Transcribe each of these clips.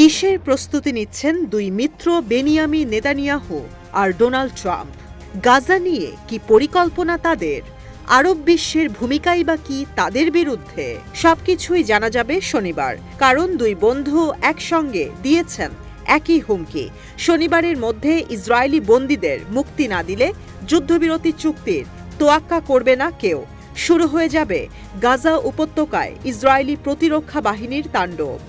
কিসের প্রস্তুতি নিচ্ছেন দুই মিত্র বেনিয়ামিন নেতানিয়াহু আর ডোনাল্ড ট্রাম্প? গাজা নিয়ে কি পরিকল্পনা তাদের? আরব বিশ্বের ভূমিকাই বা কি তাদের বিরুদ্ধে? সবকিছুই জানা যাবে শনিবার, কারণ দুই বন্ধু একসঙ্গে দিয়েছেন একই হুমকি। শনিবারের মধ্যে ইসরায়েলি বন্দীদের মুক্তি না দিলে যুদ্ধবিরতি চুক্তির তোয়াক্কা করবে না কেউ। শুরু হয়ে যাবে গাজা উপত্যকায় ইসরায়েলি প্রতিরক্ষা বাহিনীর তাণ্ডব।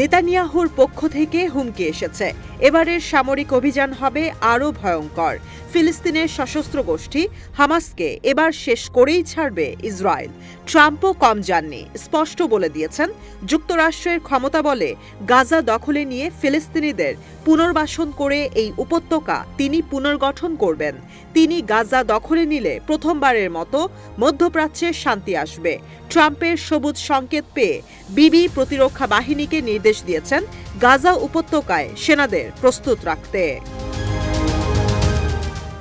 নেতানিয়াহুর পক্ষ থেকে হুমকি এসেছে, এবারের সামরিক অভিযান হবে আরও ভয়ঙ্কর। ফিলিস্তিনের সশস্ত্র গোষ্ঠী হামাসকে এবার শেষ করেই ছাড়বে ইসরায়েল। ট্রাম্পও কম যাননি, স্পষ্ট বলে দিয়েছেন যুক্তরাষ্ট্রের ক্ষমতা বলে গাজা দখলে নিয়ে ফিলিস্তিনিদের পুনর্বাসন করে এই উপত্যকা তিনি পুনর্গঠন করবেন। তিনি গাজা দখলে নিলে প্রথমবারের মতো মধ্যপ্রাচ্যে শান্তি আসবে। ট্রাম্পের সবুজ সংকেত পেয়ে বিবি প্রতিরক্ষা বাহিনীকে নির্দেশ দিয়েছেন গাজা উপত্যকায় সেনাদের প্রস্তুত রাখতে।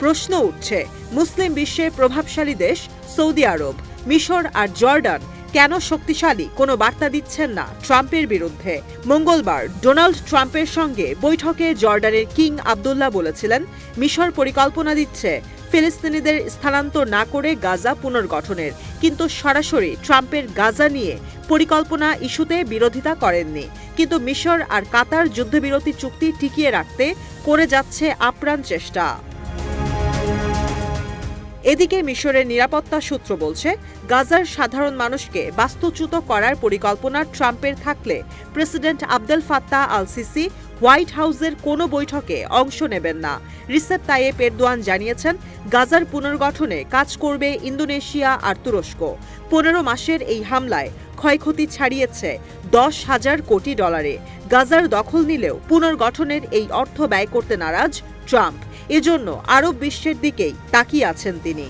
প্রশ্ন উঠছে, মুসলিম বিশ্বের প্রভাবশালী দেশ সৌদি আরব, মিশর আর জর্ডান কেন শক্তিশালী কোনো বার্তা দিচ্ছেন না ট্রাম্পের বিরুদ্ধে? মঙ্গলবার ডোনাল্ড ট্রাম্পের সঙ্গে বৈঠকে জর্ডানের কিং আবদুল্লাহ বলেছিলেন, মিশর পরিকল্পনা দিচ্ছে ফিলিস্তিনিদের স্থানান্তর না করে গাজা পুনর্গঠনের, কিন্তু সরাসরি ট্রাম্পের গাজা নিয়ে পরিকল্পনা ইস্যুতে বিরোধিতা করেননি। কিন্তু মিশর আর কাতার যুদ্ধবিরতি চুক্তি টিকিয়ে রাখতে করে যাচ্ছে আপ্রাণ চেষ্টা। এদিকে মিশরের নিরাপত্তা সূত্র বলছে, গাজার সাধারণ মানুষকে বাস্তুচ্যুত করার পরিকল্পনা ট্রাম্পের থাকলে president Abdel Fattah al CC white হাউসের কোনো বৈঠকে অংশ নেবেন না। রিসেপ তাইয়েপ এরদোয়ান জানিয়েছেন, গাজার পুনর্গঠনে কাজ করবে ইন্দোনেশিয়া আর তুরস্ক। 15 মাসের এই হামলায় ক্ষয়ক্ষতি ছাড়িয়েছে $10,000 কোটি। গাজার দখল নিলেও পুনর্গঠনের এই অর্থ ব্যয় করতে নারাজ ট্রাম্প। এজন্য আরব বিশ্বের দিকেই তাকিয়ে আছেন তিনি।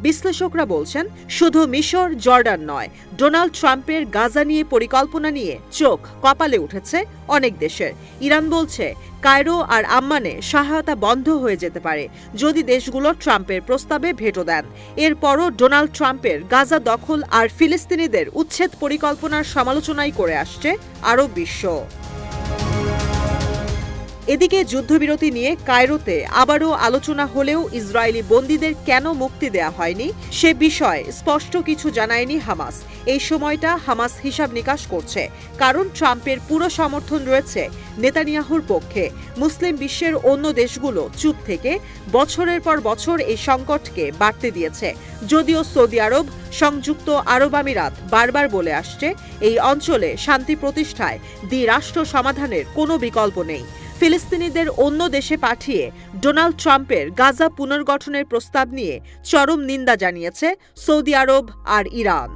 বিশ্লেষকরা বলছেন, শুধু মিশর জর্ডান নয়, ডোনাল্ড ট্রাম্পের গাজা নিয়ে পরিকল্পনা নিয়ে চোখ কপালে উঠেছে অনেক দেশের। ইরান বলছে, কায়রো আর আম্মানে সহায়তা বন্ধ হয়ে যেতে পারে যদি দেশগুলো ট্রাম্পের প্রস্তাবে ভেটো দেন। এরপরও ডোনাল্ড ট্রাম্পের গাজা দখল আর ফিলিস্তিনিদের উচ্ছেদ পরিকল্পনার সমালোচনাই করে আসছে আরব বিশ্ব। এদিকে যুদ্ধবিরতি নিয়ে কায়রোতে আবারও আলোচনা হলেও ইসরায়েলি বন্দীদের কেন মুক্তি দেয়া হয়নি সে বিষয়ে স্পষ্ট কিছু জানায়নি হামাস। এই সময়টা হামাস হিসাব নিকাশ করছে, কারণ ট্রাম্পের পুরো সমর্থন রয়েছে নেতানিয়াহুর পক্ষে। মুসলিম বিশ্বের অন্য দেশগুলো চুপ থেকে বছরের পর বছর এই সংকটকে বাড়তে দিয়েছে। যদিও সৌদি আরব, সংযুক্ত আরব আমিরাত বারবার বলে আসছে, এই অঞ্চলে শান্তি প্রতিষ্ঠায় দ্বিরাষ্ট্র সমাধানের কোনো বিকল্প নেই। ফিলিস্তিনিদের অন্য দেশে পাঠিয়ে ডোনাল্ড ট্রাম্পের গাজা পুনর্গঠনের প্রস্তাব নিয়ে চরম নিন্দা জানিয়েছে সৌদি আরব আর ইরান।